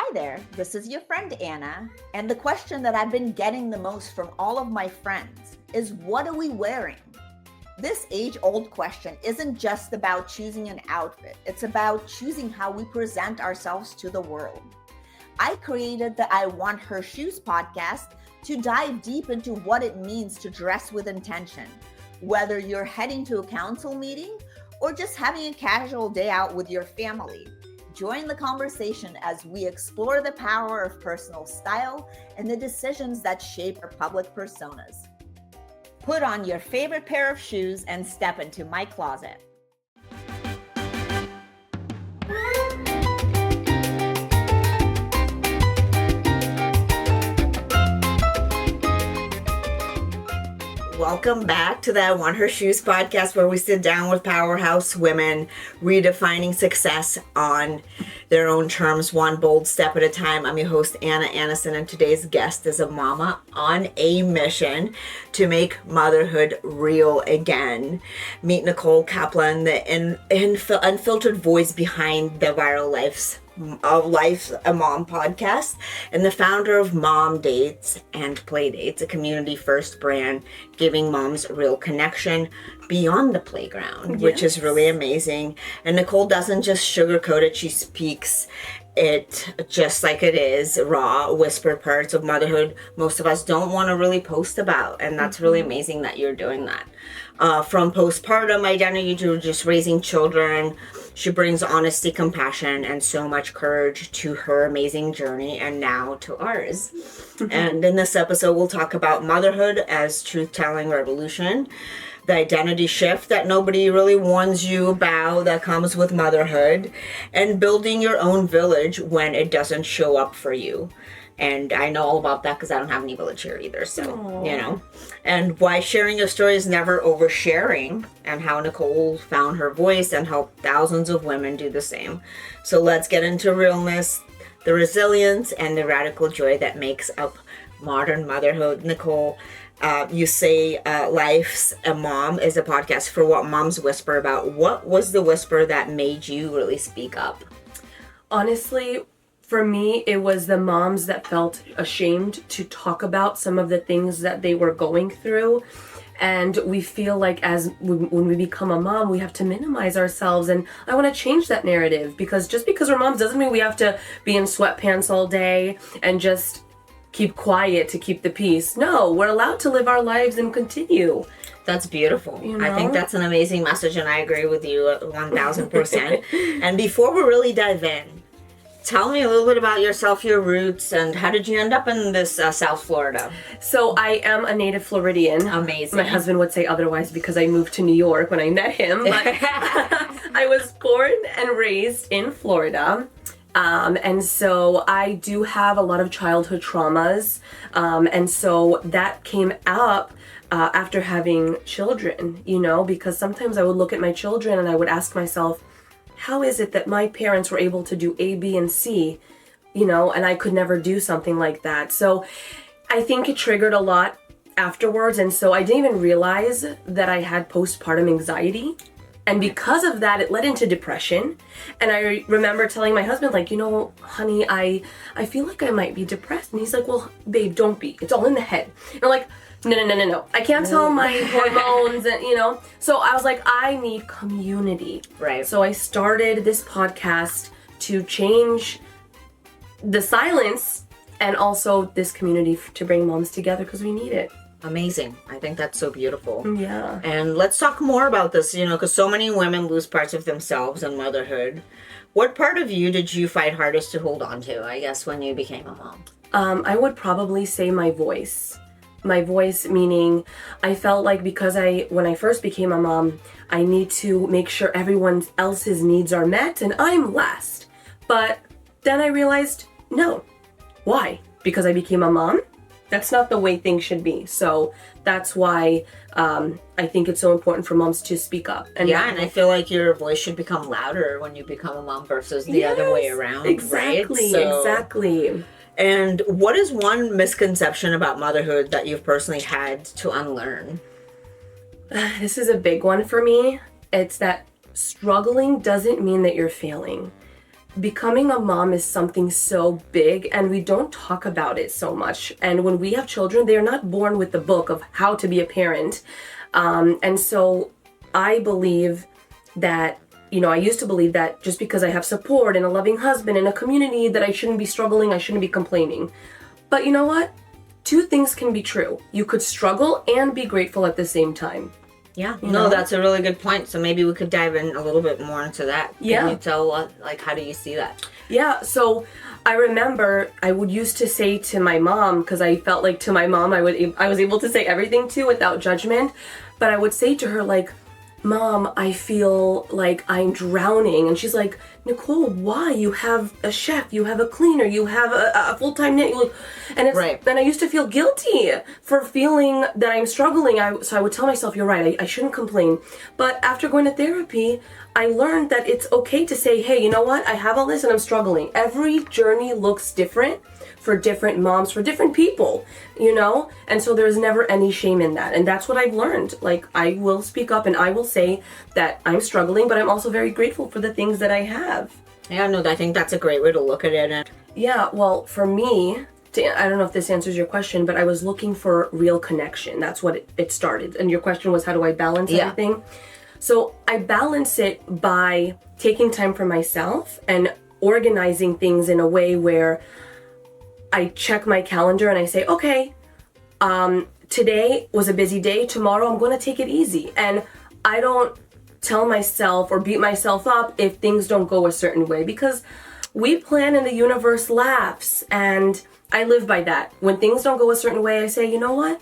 Hi there, this is your friend Anna, and the question that I've been getting the most from all of my friends is, what are we wearing? This age-old question isn't just about choosing an outfit, it's about choosing how we present ourselves to the world. I created the I Want Her Shoes podcast to dive deep into what it means to dress with intention, whether you're heading to a council meeting or just having a casual day out with your family. Join the conversation as we explore the power of personal style and the decisions that shape our public personas. Put on your favorite pair of shoes and step into my closet. Welcome back to the I Want Her Shoes podcast, where we sit down with powerhouse women redefining success on their own terms, one bold step at a time. I'm your host, Anna Anisin, and today's guest is a mama on a mission to make motherhood real again. Meet Nicole Kaplan, the unfiltered voice behind the viral Life's a Mom podcast, and the founder of Mom Dates and Playdates, a community-first brand giving moms real connection beyond the playground, yes, which is really amazing. And Nicole doesn't just sugarcoat it, she speaks it just like it is, raw, whispered parts of motherhood most of us don't want to really post about, and that's really amazing that you're doing that. From postpartum identity to just raising children, she brings honesty, compassion, and so much courage to her amazing journey, and now to ours. And in this episode, we'll talk about motherhood as truth-telling revolution, the identity shift that nobody really warns you about that comes with motherhood, and building your own village when it doesn't show up for you. And I know all about that because I don't have any village here either, so, Aww. You know. And why sharing your story is never oversharing, and how Nicole found her voice and helped thousands of women do the same. So let's get into realness, the resilience, and the radical joy that makes up modern motherhood. Nicole, you say Life's a Mom is a podcast for what moms whisper about. What was the whisper that made you really speak up? Honestly, for me, it was the moms that felt ashamed to talk about some of the things that they were going through. And we feel like when we become a mom, we have to minimize ourselves. And I want to change that narrative, because just because we're moms doesn't mean we have to be in sweatpants all day and just keep quiet to keep the peace. No, we're allowed to live our lives and continue. That's beautiful. You know? I think that's an amazing message, and I agree with you 1,000%. And before we really dive in, tell me a little bit about yourself, your roots, and how did you end up in this South Florida? So I am a native Floridian. Amazing. My husband would say otherwise because I moved to New York when I met him. But I was born and raised in Florida. And so I do have a lot of childhood traumas. And so that came up after having children, you know, because sometimes I would look at my children and I would ask myself, how is it that my parents were able to do A, B, and C, you know, and I could never do something like that? So I think it triggered a lot afterwards. And so I didn't even realize that I had postpartum anxiety. And because of that, it led into depression. And I remember telling my husband, like, you know, honey, I feel like I might be depressed. And he's like, well, babe, don't be. It's all in the head. And I'm like, no. I can't tell my hormones, and you know. So I was like, I need community. Right. So I started this podcast to change the silence and also this community to bring moms together, because we need it. Amazing. I think that's so beautiful. Yeah. And let's talk more about this, you know, because so many women lose parts of themselves in motherhood. What part of you did you fight hardest to hold on to, I guess, when you became a mom? I would probably say my voice. My voice, meaning I felt like because when I first became a mom, I need to make sure everyone else's needs are met and I'm last. But then I realized, no. Why? Because I became a mom? That's not the way things should be. So that's why I think it's so important for moms to speak up. And I feel like your voice should become louder when you become a mom versus the other way around. Exactly, right? Exactly. And what is one misconception about motherhood that you've personally had to unlearn? This is a big one for me. It's that struggling doesn't mean that you're failing. becoming a mom is something so big, and we don't talk about it so much. And when we have children, they're not born with the book of how to be a parent. And so I believe that, I used to believe that just because I have support and a loving husband and a community, that I shouldn't be struggling, I shouldn't be complaining. But you know what? Two things can be true. You could struggle and be grateful at the same time. Yeah, no, that's a really good point. So maybe we could dive in a little bit more into that. Can you tell, how do you see that? Yeah, so I remember I would used to say to my mom, because I felt like to my mom I was able to say everything to without judgment, but I would say to her, like, Mom, I feel like I'm drowning. And she's like, Nicole, why? You have a chef, you have a cleaner, you have a full-time nanny. And I used to feel guilty for feeling that I'm struggling. So I would tell myself, you're right, I shouldn't complain. But after going to therapy, I learned that it's okay to say, hey, you know what? I have all this and I'm struggling. Every journey looks different for different moms, for different people, And so there's never any shame in that. And that's what I've learned. Like, I will speak up and I will say that I'm struggling, but I'm also very grateful for the things that I have. Yeah, no, I think that's a great way to look at it. Yeah, well, for me, I don't know if this answers your question, but I was looking for real connection. That's what it started. And your question was, how do I balance everything? So I balance it by taking time for myself and organizing things in a way where I check my calendar and I say, okay, today was a busy day. Tomorrow I'm going to take it easy. And I don't tell myself or beat myself up if things don't go a certain way, because we plan and the universe laughs. And I live by that. When things don't go a certain way, I say, you know what?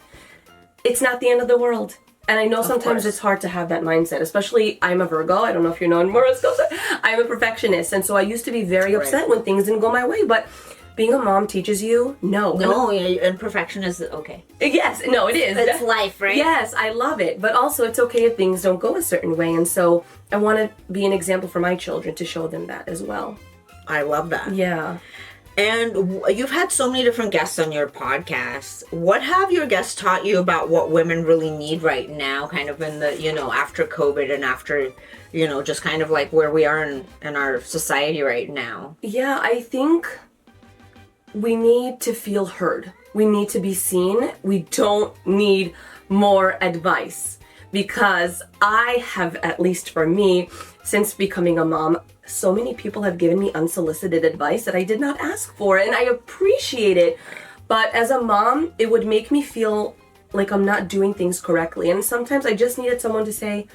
It's not the end of the world. And I know sometimes it's hard to have that mindset, especially I'm a Virgo. I don't know if you know horoscopes. I'm a perfectionist. And so I used to be very upset when things didn't go my way. But being a mom teaches you no, and perfection is okay. Yes, no, it is. It's life, right? Yes, I love it. But also it's okay if things don't go a certain way. And so I want to be an example for my children to show them that as well. I love that. Yeah. And you've had so many different guests on your podcast. What have your guests taught you about what women really need right now, kind of in the, after COVID and after, just kind of like where we are in our society right now? Yeah, I think we need to feel heard. We need to be seen. We don't need more advice, because I have, at least for me, since becoming a mom, so many people have given me unsolicited advice that I did not ask for, and I appreciate it. But as a mom, it would make me feel like I'm not doing things correctly. And sometimes I just needed someone to say,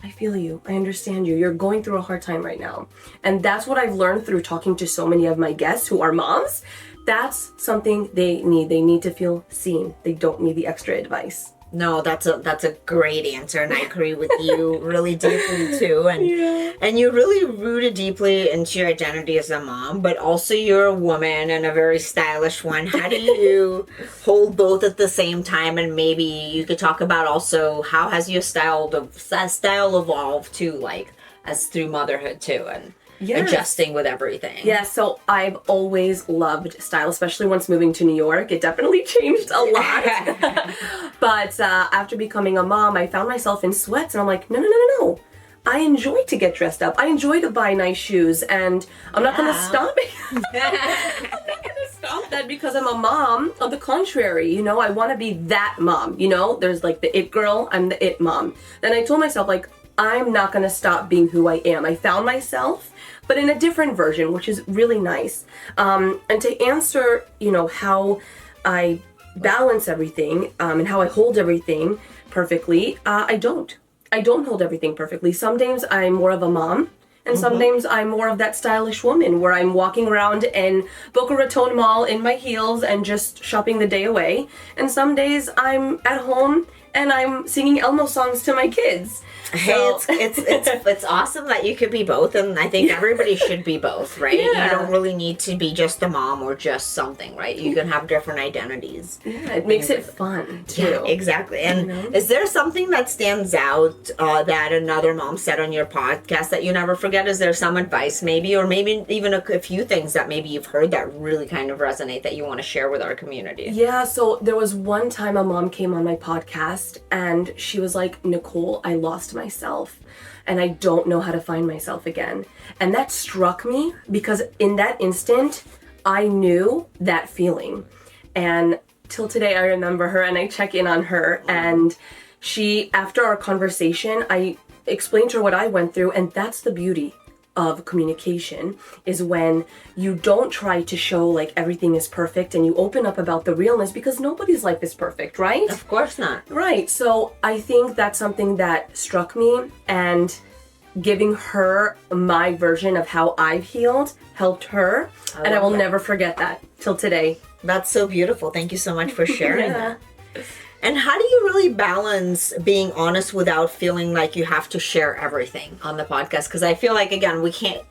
I feel you. I understand you. You're going through a hard time right now. And that's what I've learned through talking to so many of my guests who are moms. That's something they need. They need to feel seen. They don't need the extra advice. No, that's a great answer, and I agree with you really deeply too. And you're really rooted deeply into your identity as a mom, but also you're a woman and a very stylish one. How do you hold both at the same time? And maybe you could talk about also how has your style evolved too, like as through motherhood too, and adjusting with everything. Yeah, so I've always loved style, especially once moving to New York. It definitely changed a lot. But after becoming a mom, I found myself in sweats, and I'm like, no. I enjoy to get dressed up. I enjoy to buy nice shoes, and I'm not going to stop it. I'm not going to stop that because I'm a mom. On the contrary, I want to be that mom. There's like the it girl, I'm the it mom. Then I told myself, like, I'm not going to stop being who I am. I found myself, but in a different version, which is really nice. And to answer, how I balance everything and how I hold everything perfectly, I don't hold everything perfectly. Some days I'm more of a mom, and some days I'm more of that stylish woman where I'm walking around in Boca Raton Mall in my heels and just shopping the day away. And some days I'm at home and I'm singing Elmo songs to my kids. Hey, it's awesome that you could be both, and I think everybody should be both, right? Yeah. You don't really need to be just a mom or just something, right? You can have different identities. Yeah, it makes it fun too. Yeah, exactly. And is there something that stands out that another mom said on your podcast that you never forget? Is there some advice maybe, or maybe even a few things that maybe you've heard that really kind of resonate that you want to share with our community? Yeah, so there was one time a mom came on my podcast podcast and she was like, Nicole, I lost myself and I don't know how to find myself again. And that struck me because in that instant, I knew that feeling. And till today, I remember her and I check in on her. And she, after our conversation, I explained to her what I went through. And that's the beauty of communication, is when you don't try to show like everything is perfect and you open up about the realness, because nobody's life is perfect, right? Of course not. Right. So I think that's something that struck me, and giving her my version of how I've healed helped her. And I will never forget that till today. That's so beautiful. Thank you so much for sharing Yeah. that. And how do you really balance being honest without feeling like you have to share everything on the podcast? Because I feel like, again, we can't,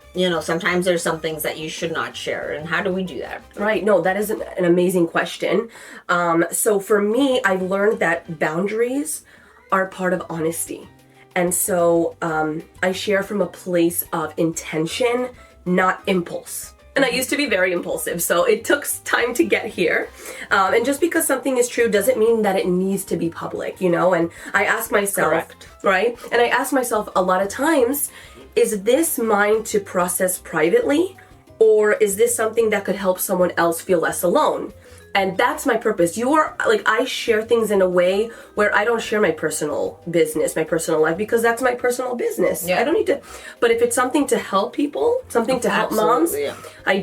sometimes there's some things that you should not share. And how do we do that? Right. No, that is an amazing question. So for me, I've learned that boundaries are part of honesty. And so I share from a place of intention, not impulse. And I used to be very impulsive, so it took time to get here. And just because something is true doesn't mean that it needs to be public, And I ask myself, Correct. right? And I ask myself a lot of times, is this mine to process privately? Or is this something that could help someone else feel less alone? And that's my purpose. I share things in a way where I don't share my personal business, my personal life, because that's my personal business. Yeah. I don't need to, but if it's something to help people, something to help moms, yeah.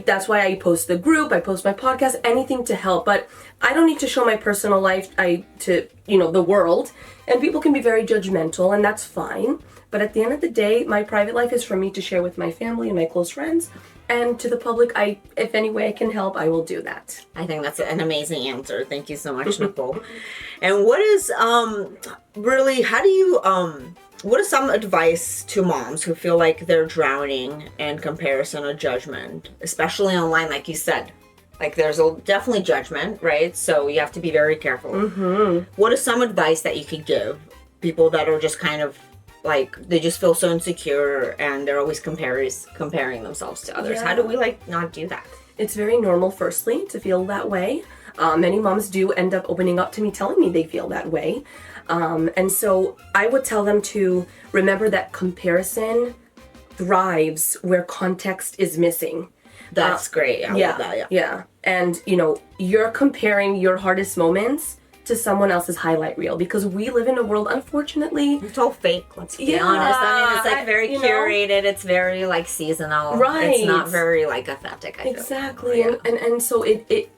that's why I post the group, I post my podcast, anything to help. But I don't need to show my personal life to the world. And people can be very judgmental, and that's fine. But at the end of the day, my private life is for me to share with my family and my close friends. And to the public, if any way I can help, I will do that. I think that's an amazing answer. Thank you so much, Nicole. And what is really, how do you, what is some advice to moms who feel like they're drowning in comparison or judgment, especially online, like you said? Like there's definitely judgment, right? So you have to be very careful. Mm-hmm. What is some advice that you could give people that are just kind of like, they just feel so insecure and they're always comparing themselves to others? Yeah. How do we not do that? It's very normal, firstly, to feel that way. Many moms do end up opening up to me, telling me they feel that way. And so I would tell them to remember that comparison thrives where context is missing. That's great. I love that. Yeah. And, you're comparing your hardest moments to someone else's highlight reel, because we live in a world, unfortunately, it's all fake, let's be honest. I mean, it's like very curated, it's very like seasonal. Right. It's not very like authentic, I feel. Exactly. Yeah. And so it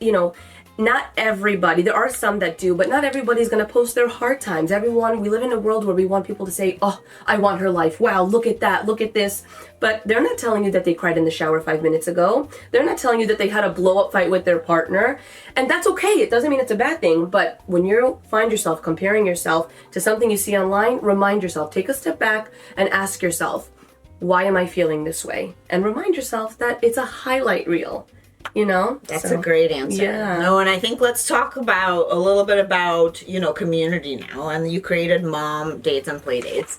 not everybody, there are some that do, but not everybody's going to post their hard times. We live in a world where we want people to say, oh, I want her life. Wow, look at that. Look at this. But they're not telling you that they cried in the shower 5 minutes ago. They're not telling you that they had a blow up fight with their partner. And that's okay. It doesn't mean it's a bad thing. But when you find yourself comparing yourself to something you see online, remind yourself, take a step back and ask yourself, why am I feeling this way? And remind yourself that it's a highlight reel. That's a great answer. Yeah. No, and I think let's talk about a little bit about, community now. And you created Mom Dates and Playdates.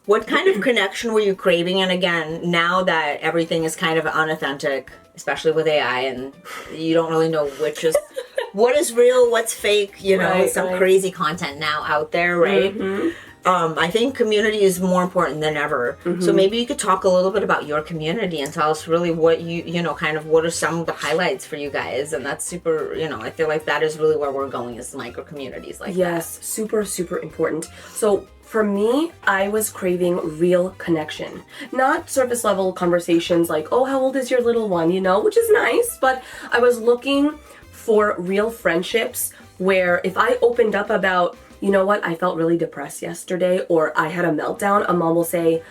What kind of connection were you craving? And again, now that everything is kind of unauthentic, especially with AI, and you don't really know what is real, what's fake, some crazy content now out there, right? Mm-hmm. I think community is more important than ever. Mm-hmm. So maybe you could talk a little bit about your community and tell us really what what are some of the highlights for you guys. And that's super, I feel like that is really where we're going, is micro communities like that. Yes, super, super important. So for me, I was craving real connection, not surface level conversations like, oh, how old is your little one, which is nice, but I was looking for real friendships where if I opened up about, you know what, I felt really depressed yesterday, or I had a meltdown, a mom will say,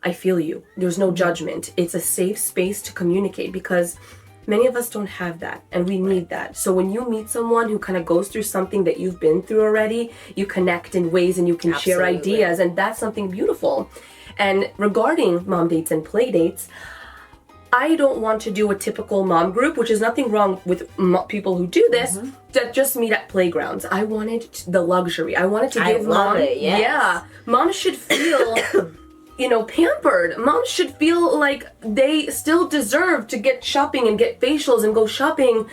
I feel you. There's no judgment. It's a safe space to communicate, because many of us don't have that, and we need that. So when you meet someone who kind of goes through something that you've been through already, you connect in ways and you can share ideas, and that's something beautiful. And regarding Mom Dates and Playdates, I don't want to do a typical mom group, which is nothing wrong with people who do this, that just meet at playgrounds. I wanted the luxury. I wanted to give love mom, it, yes. yeah, mom should feel, pampered. Moms should feel like they still deserve to get shopping and get facials and go shopping.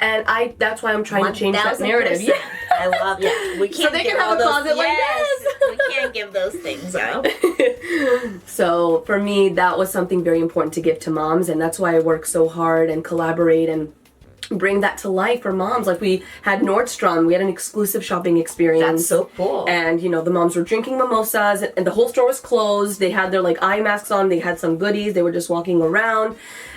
And that's why I'm trying to change that narrative. Yeah. I love it. We can't so they can have a closet like this. We can't give those things up. So for me, that was something very important to give to moms, and that's why I work so hard and collaborate and bring that to life for moms. Like we had Nordstrom, we had an exclusive shopping experience. That's so cool. And the moms were drinking mimosas, and the whole store was closed. They had their like eye masks on, they had some goodies, they were just walking around.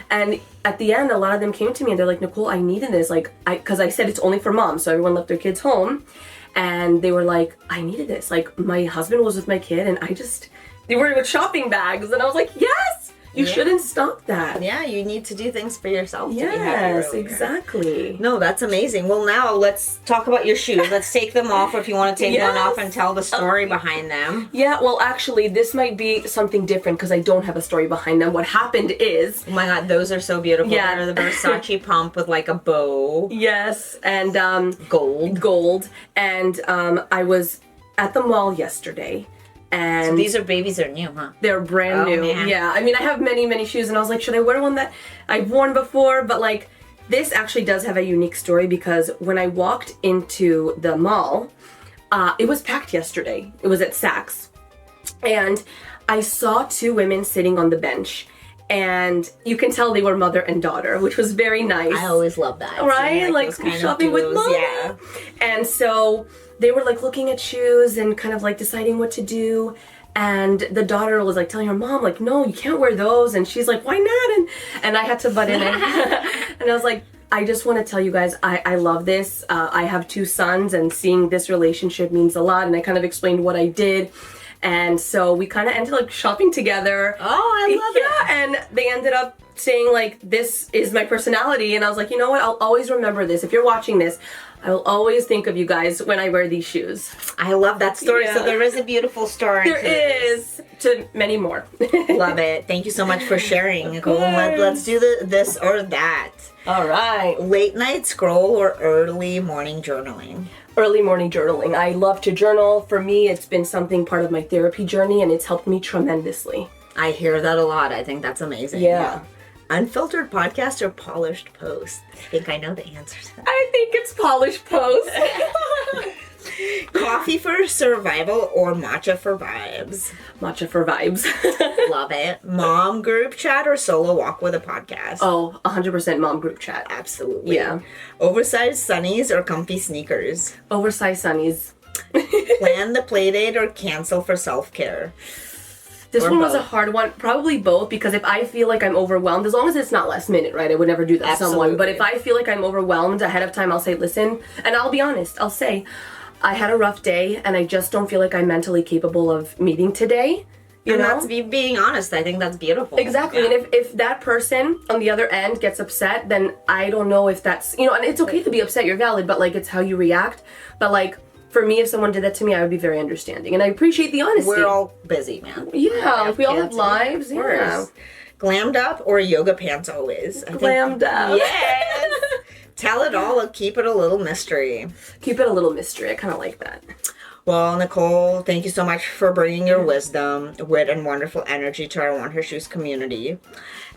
And at the end, a lot of them came to me and they're like, Nicole, I needed this. Like, because I said it's only for moms, so everyone left their kids home. And they were like, I needed this. Like, my husband was with my kid and they were with shopping bags. And I was like, yes, you shouldn't stop that. Yeah, you need to do things for yourself to be happy. Yes, exactly. No, that's amazing. Well, now let's talk about your shoes. Let's take them off, or if you want to take one off and tell the story behind them. Yeah, well, actually, this might be something different because I don't have a story behind them. What happened is... Oh my God, those are so beautiful. Yeah. They're the Versace pump with like a bow. Yes, and... Gold. And I was at the mall yesterday. And so these babies are new, huh? They're brand new. Man. Yeah. I mean, I have many, many shoes, and I was like, should I wear one that I've worn before? But like, this actually does have a unique story because when I walked into the mall, it was packed yesterday. It was at Saks. And I saw two women sitting on the bench. And you can tell they were mother and daughter, which was very nice. I always love that. Right? Like shopping with mom. Yeah. And so they were like looking at shoes and kind of like deciding what to do. And the daughter was like telling her mom, like, no, you can't wear those. And she's like, why not? And I had to butt in it. And I was like, I just want to tell you guys, I love this. I have two sons, and seeing this relationship means a lot. And I kind of explained what I did. And so we kind of ended up shopping together. Oh, I love it. Yeah, and they ended up saying like, this is my personality. And I was like, you know what? I'll always remember this. If you're watching this, I will always think of you guys when I wear these shoes. I love that story. Yeah. So there is a beautiful story. There is. To many more. Love it. Thank you so much for sharing, Nicole. Let's do this or that. All right. Late night scroll or early morning journaling? Early morning journaling. I love to journal. For me, it's been something part of my therapy journey, and it's helped me tremendously. I hear that a lot. I think that's amazing. Yeah. Unfiltered podcast or polished post? I think I know the answer to that. I think it's polished post. Coffee for survival or matcha for vibes? Matcha for vibes. Love it. Mom group chat or solo walk with a podcast? Oh, 100% mom group chat. Absolutely. Yeah. Oversized sunnies or comfy sneakers? Oversized sunnies. Plan the playdate or cancel for self-care? This Or one was a both. hard one. Probably both, because if I feel like I'm overwhelmed, as long as it's not last minute, right? I would never do that to someone. But if I feel like I'm overwhelmed ahead of time, I'll say, listen, and I'll be honest. I'll say, I had a rough day and I just don't feel like I'm mentally capable of meeting today. You and know? that's being honest. I think that's beautiful. Exactly. Yeah. And if that person on the other end gets upset, then I don't know if that's, and it's okay to be upset, you're valid, but like it's how you react. But like for me, if someone did that to me, I would be very understanding. And I appreciate the honesty. We're all busy, man. Yeah, we all have lives. Yeah. Glammed up or yoga pants always? Glammed up. Yes. Tell it all or keep it a little mystery. Keep it a little mystery. I kind of like that. Well, Nicole, thank you so much for bringing your wisdom, wit, and wonderful energy to our Want Her Shoes community.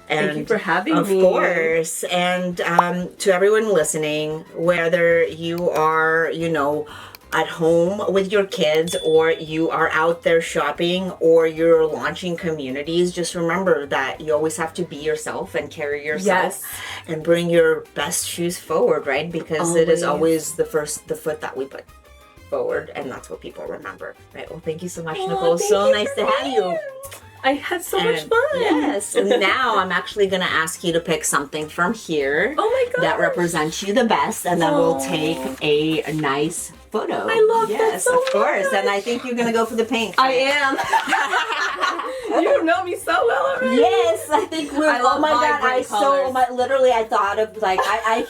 And thank you for having me. Of course. And to everyone listening, whether you are, at home with your kids, or you are out there shopping, or you're launching communities, just remember that you always have to be yourself and carry yourself and bring your best shoes forward, right? Because it is always the foot that we put forward, and that's what people remember, right? Well, thank you so much, Nicole. So nice to have you. I had so much fun. Yes. And now I'm actually going to ask you to pick something from here that represents you the best, and then we'll take a nice photo. I love that so much. Of course. And I think you're going to go for the pink. I am. You know me so well already. Yes, I think we're. I love oh my God! colors. Literally, I thought of like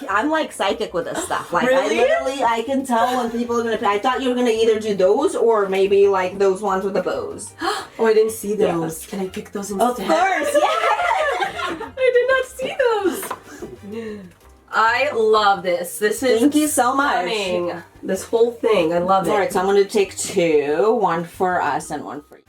I'm like psychic with this stuff. Like really? I can tell when people are gonna. I thought you were gonna either do those or maybe like those ones with the bows. Oh, I didn't see those. Can I pick those instead? Of course, yeah. I did not see those. I love this. This is Thank you so much. stunning. This whole thing, I love it. All right, so I'm going to take two, one for us and one for you.